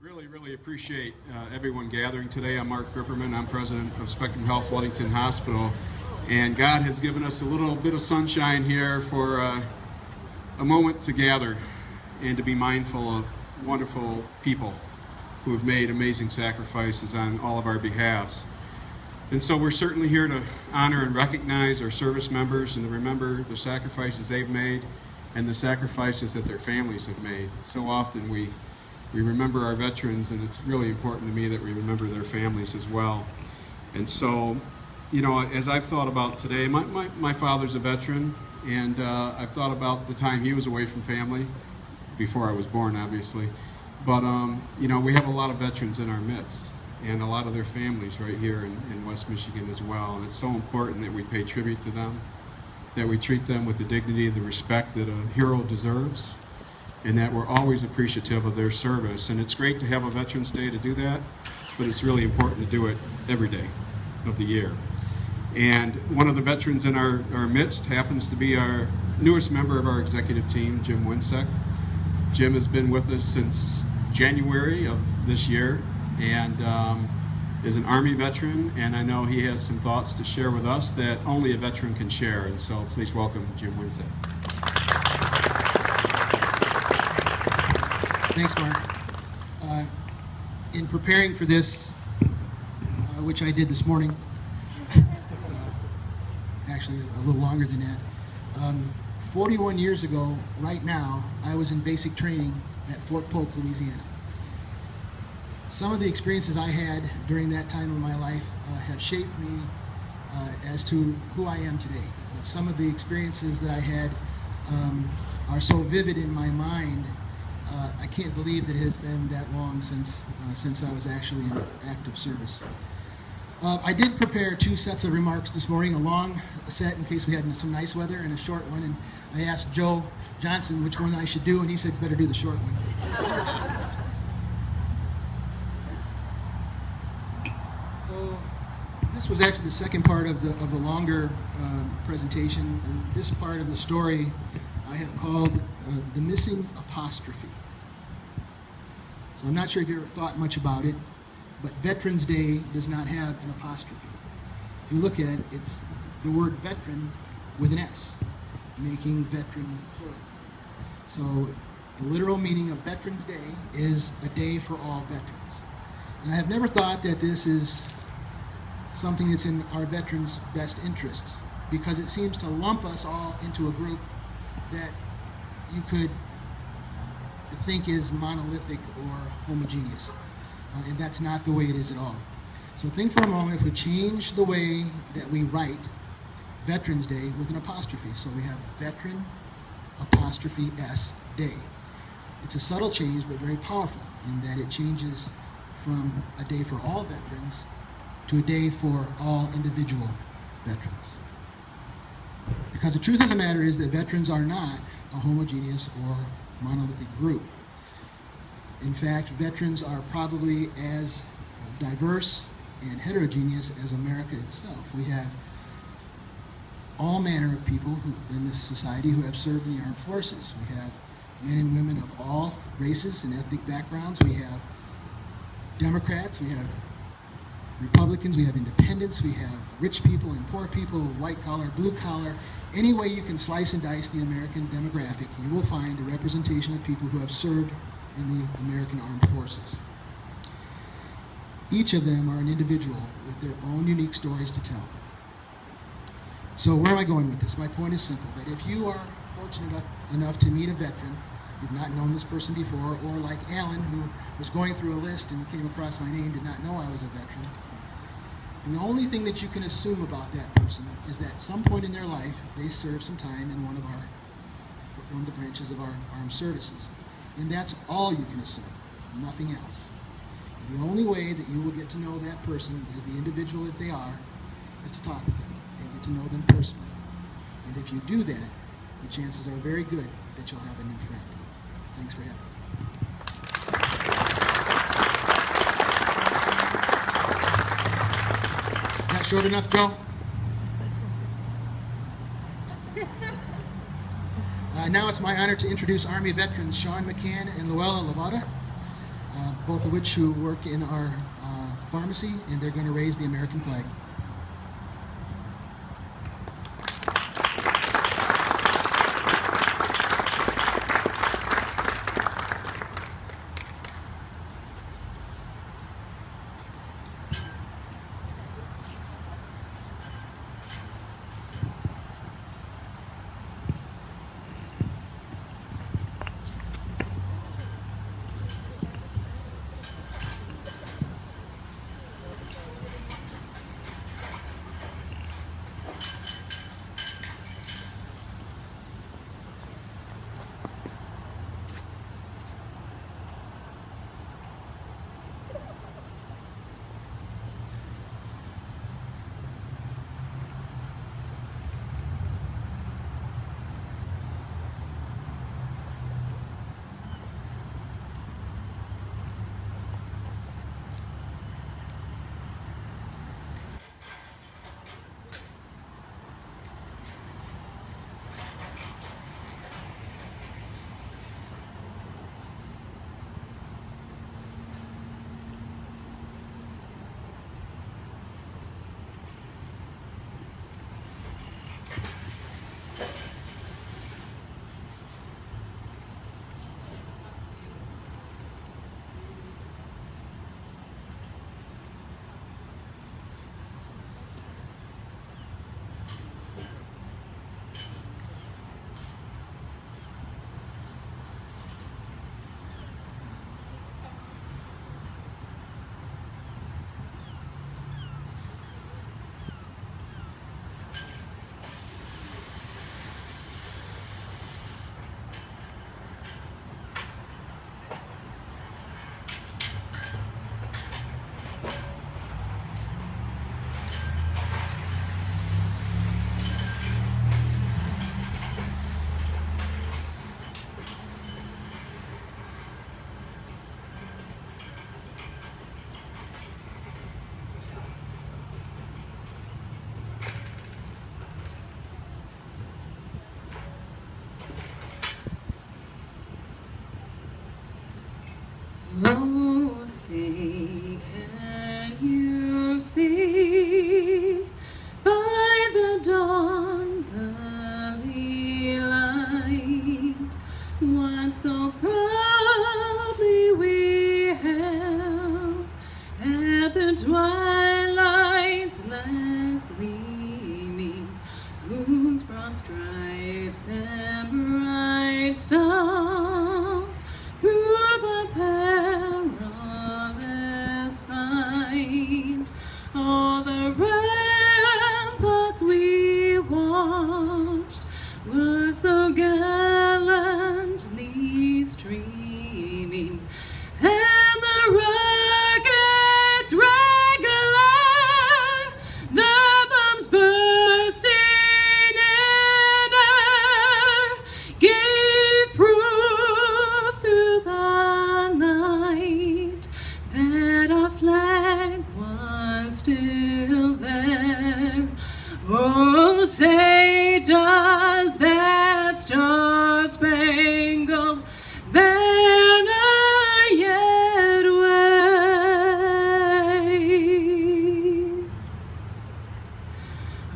Really appreciate everyone gathering today. I'm Mark Ripperman. I'm president of Spectrum Health Ludington Hospital. And God has given us a little bit of sunshine here for a moment to gather and to be mindful of wonderful people who have made amazing sacrifices on all of our behalves. And so we're certainly here to honor and recognize our service members and to remember the sacrifices they've made and the sacrifices that their families have made. So often we remember our veterans, and it's really important to me that we remember their families as well. And so, you know, as I've thought about today, my father's a veteran, and I've thought about the time he was away from family, before I was born, obviously. But, you know, we have a lot of veterans in our midst, and a lot of their families right here in West Michigan as well. And it's so important that we pay tribute to them, that we treat them with the dignity and the respect that a hero deserves, and that we're always appreciative of their service. And it's great to have a Veterans Day to do that, but it's really important to do it every day of the year. And one of the veterans in our midst happens to be our newest member of our executive team, Jim Winsek. Jim has been with us since January of this year, and is an Army veteran, and I know he has some thoughts to share with us that only a veteran can share. And so please welcome Jim Winsek. Thanks, Mark. In preparing for this, which I did this morning, actually a little longer than that, 41 years ago, right now, I was in basic training at Fort Polk, Louisiana. Some of the experiences I had during that time of my life have shaped me as to who I am today. Some of the experiences that I had are so vivid in my mind. I can't believe that it has been that long since I was actually in active service. I did prepare two sets of remarks this morning, a long set in case we had some nice weather and a short one, and I asked Joe Johnson which one I should do, and he said better do the short one. So this was actually the second part of the longer presentation, and this part of the story I have called the missing apostrophe. So I'm not sure if you ever thought much about it, but Veterans Day does not have an apostrophe. If you look at it, it's the word veteran with an S, making veteran plural. So the literal meaning of Veterans Day is a day for all veterans. And I have never thought that this is something that's in our veterans' best interest, because it seems to lump us all into a group that you could think is monolithic or homogeneous. And that's not the way it is at all. So think for a moment if we change the way that we write Veterans Day with an apostrophe. So we have veteran apostrophe S day. It's a subtle change but very powerful in that it changes from a day for all veterans to a day for all individual veterans. Because the truth of the matter is that veterans are not a homogeneous or monolithic group. In fact, veterans are probably as diverse and heterogeneous as America itself. We have all manner of people in this society who have served in the armed forces. We have men and women of all races and ethnic backgrounds. We have Democrats, we have Republicans, we have independents, we have rich people and poor people, white collar, blue collar. Any way you can slice and dice the American demographic, you will find a representation of people who have served in the American Armed Forces. Each of them are an individual with their own unique stories to tell. So where am I going with this? My point is simple, that if you are fortunate enough to meet a veteran, you've not known this person before, or like Alan, who was going through a list and came across my name, did not know I was a veteran, the only thing that you can assume about that person is that at some point in their life, they served some time in one of the branches of our armed services. And that's all you can assume, nothing else. And the only way that you will get to know that person as the individual that they are is to talk with them and get to know them personally. And if you do that, the chances are very good that you'll have a new friend. Thanks for having me. Not short enough, Joe? Now it's my honor to introduce Army veterans Sean McCann and Luella Lavada. both of which who work in our pharmacy, and they're going to raise the American flag. Oh, say, can you see by the dawn's early light what so proudly we hailed at the twilight's last gleaming, whose broad stripes and bright stars through the perilous fight, all the ramparts we watched were so gallantly streaming, and the rockets regular, the bombs bursting in air, gave proof through the night that our flag was still there. Oh, say does that star-spangled banner yet wave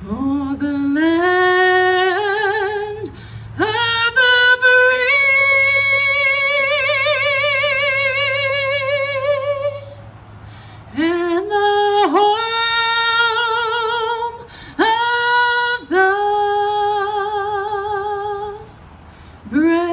o'er the land of the free and the home of the brave.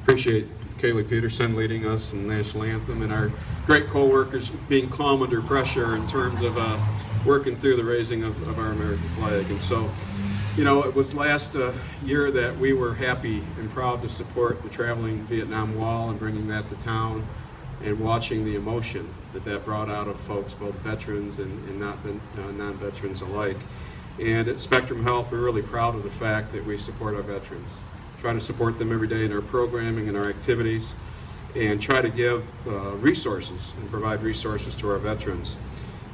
Appreciate Kaylee Peterson leading us in the national anthem, and our great co-workers being calm under pressure in terms of working through the raising of our American flag. And so, you know, it was last year that we were happy and proud to support the traveling Vietnam Wall and bringing that to town, and watching the emotion that that brought out of folks, both veterans and non-veterans alike. And at Spectrum Health, we're really proud of the fact that we support our veterans, trying to support them every day in our programming and our activities. and try to give resources and provide resources to our veterans.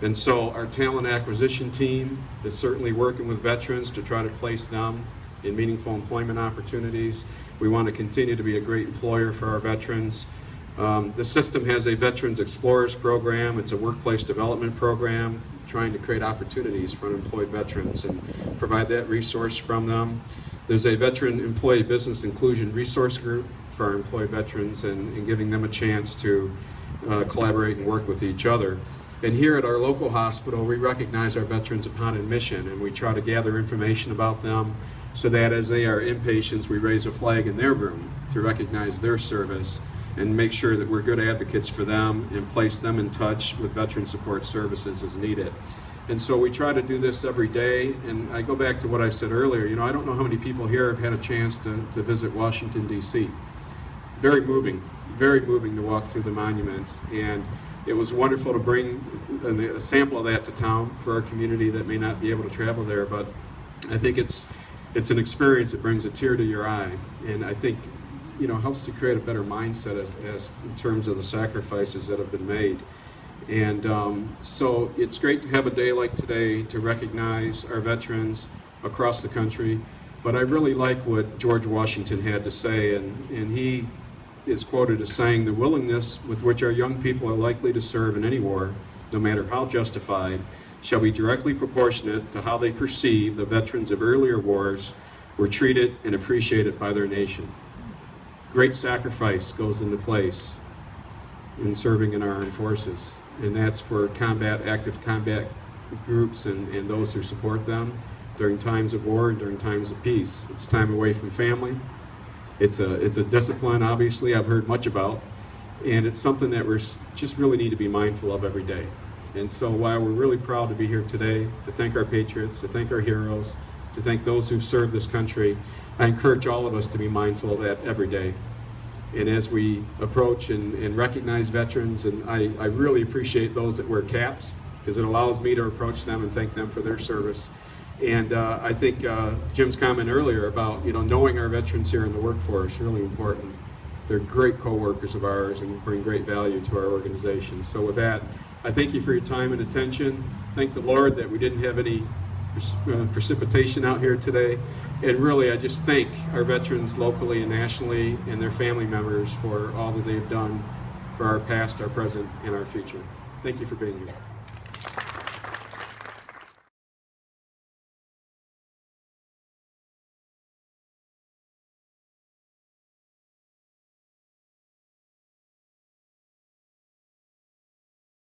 And so our talent acquisition team is certainly working with veterans to try to place them in meaningful employment opportunities. We want to continue to be a great employer for our veterans. The system has a Veterans Explorers program. It's a workplace development program trying to create opportunities for unemployed veterans and provide that resource from them. There's a Veteran Employee Business Inclusion Resource Group for our employed veterans and giving them a chance to collaborate and work with each other. And here at our local hospital, we recognize our veterans upon admission, and we try to gather information about them so that as they are inpatients, we raise a flag in their room to recognize their service and make sure that we're good advocates for them and place them in touch with veteran support services as needed. And so we try to do this every day, and I go back to what I said earlier. You know, I don't know how many people here have had a chance to visit Washington, D.C. Very moving to walk through the monuments, and it was wonderful to bring a sample of that to town for our community that may not be able to travel there, but I think it's an experience that brings a tear to your eye, and I think, you know, helps to create a better mindset as in terms of the sacrifices that have been made. And so it's great to have a day like today to recognize our veterans across the country, but I really like what George Washington had to say, and he is quoted as saying, "The willingness with which our young people are likely to serve in any war, no matter how justified, shall be directly proportionate to how they perceive the veterans of earlier wars were treated and appreciated by their nation." Great sacrifice goes into place in serving in our armed forces, and that's for active combat groups and those who support them during times of war and during times of peace. It's time away from family. It's a discipline, obviously, I've heard much about, and it's something that we just really need to be mindful of every day. And so while we're really proud to be here today, to thank our patriots, to thank our heroes, to thank those who've served this country, I encourage all of us to be mindful of that every day. And as we approach and recognize veterans, and I really appreciate those that wear caps, because it allows me to approach them and thank them for their service. And I think Jim's comment earlier about, you know, knowing our veterans here in the workforce is really important. They're great co-workers of ours and bring great value to our organization. So with that, I thank you for your time and attention. Thank the Lord that we didn't have any precipitation out here today. And really, I just thank our veterans locally and nationally and their family members for all that they've done for our past, our present, and our future. Thank you for being here.